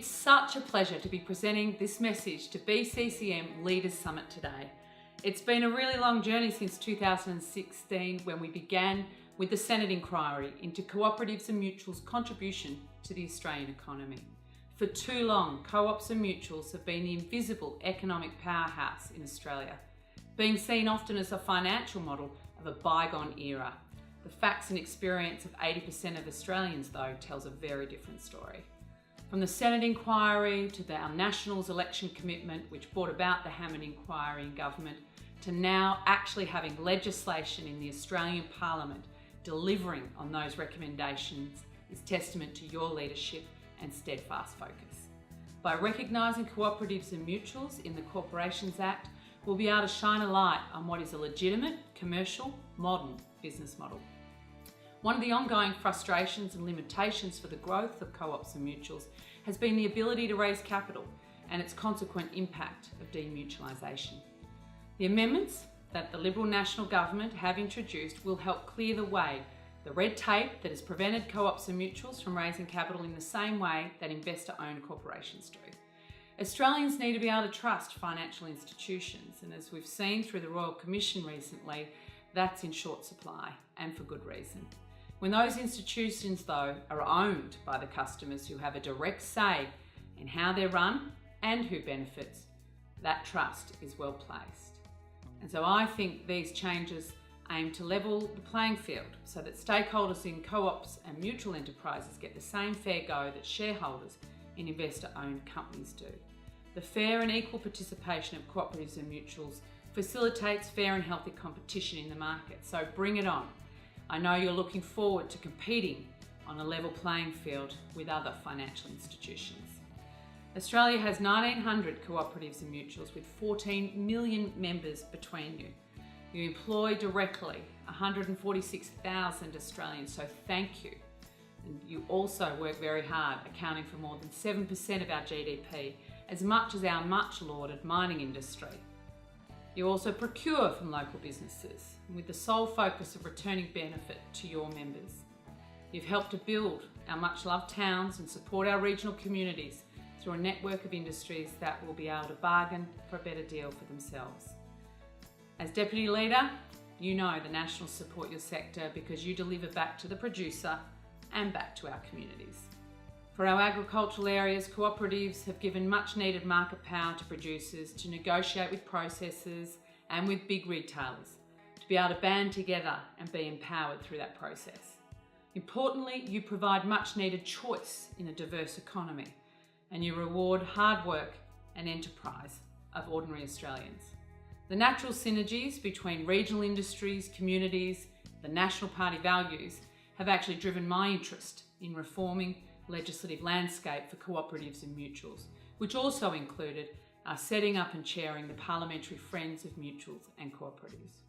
It's such a pleasure to be presenting this message to BCCM Leaders Summit today. It's been a really long journey since 2016 when we began with the Senate inquiry into cooperatives and mutuals' contribution to the Australian economy. For too long, co-ops and mutuals have been the invisible economic powerhouse in Australia, being seen often as a financial model of a bygone era. The facts and experience of 80% of Australians, though, tells a very different story. From the Senate inquiry to our Nationals election commitment, which brought about the Hammond inquiry in government, to now actually having legislation in the Australian Parliament delivering on those recommendations is testament to your leadership and steadfast focus. By recognising cooperatives and mutuals in the Corporations Act, we'll be able to shine a light on what is a legitimate, commercial, modern business model. One of the ongoing frustrations and limitations for the growth of co-ops and mutuals has been the ability to raise capital and its consequent impact of demutualisation. The amendments that the Liberal National Government have introduced will help clear the way, the red tape that has prevented co-ops and mutuals from raising capital in the same way that investor-owned corporations do. Australians need to be able to trust financial institutions, and as we've seen through the Royal Commission recently, that's in short supply, and for good reason. When those institutions, though, are owned by the customers who have a direct say in how they're run and who benefits, that trust is well placed. And so I think these changes aim to level the playing field so that stakeholders in co-ops and mutual enterprises get the same fair go that shareholders in investor-owned companies do. The fair and equal participation of cooperatives and mutuals facilitates fair and healthy competition in the market, so bring it on. I know you're looking forward to competing on a level playing field with other financial institutions. Australia has 1,900 cooperatives and mutuals with 14 million members between you. You employ directly 146,000 Australians, so thank you. And you also work very hard, accounting for more than 7% of our GDP, as much as our much lauded mining industry. You also procure from local businesses with the sole focus of returning benefit to your members. You've helped to build our much loved towns and support our regional communities through a network of industries that will be able to bargain for a better deal for themselves. As Deputy Leader, you know the Nationals support your sector because you deliver back to the producer and back to our communities. For our agricultural areas, cooperatives have given much needed market power to producers to negotiate with processors and with big retailers, to be able to band together and be empowered through that process. Importantly, you provide much needed choice in a diverse economy, and you reward hard work and enterprise of ordinary Australians. The natural synergies between regional industries, communities, the National Party values have actually driven my interest in reforming legislative landscape for cooperatives and mutuals, which also included setting up and chairing the Parliamentary Friends of Mutuals and Cooperatives.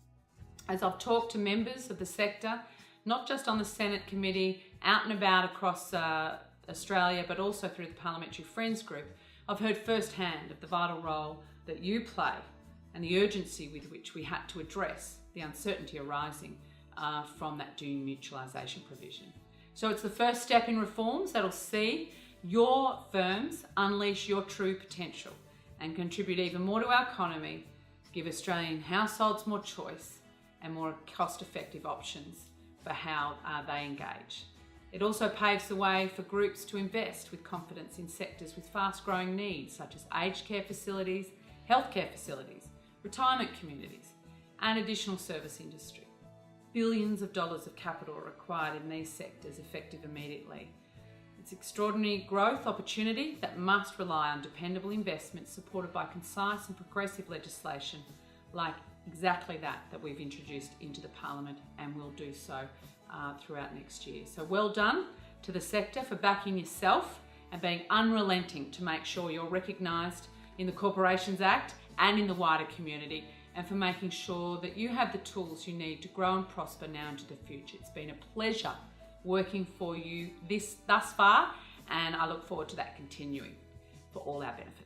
As I've talked to members of the sector, not just on the Senate committee, out and about across Australia, but also through the Parliamentary Friends group, I've heard firsthand of the vital role that you play and the urgency with which we had to address the uncertainty arising from that demutualisation provision. So it's the first step in reforms that'll see your firms unleash your true potential and contribute even more to our economy, give Australian households more choice and more cost-effective options for how they engage. It also paves the way for groups to invest with confidence in sectors with fast-growing needs such as aged care facilities, healthcare facilities, retirement communities and additional service industry. Billions of dollars of capital are required in these sectors effective immediately. It's extraordinary growth opportunity that must rely on dependable investment supported by concise and progressive legislation like exactly that we've introduced into the Parliament and will do so throughout next year. So well done to the sector for backing yourself and being unrelenting to make sure you're recognised in the Corporations Act and in the wider community, and for making sure that you have the tools you need to grow and prosper now into the future. It's been a pleasure working for you thus far, and I look forward to that continuing for all our benefit.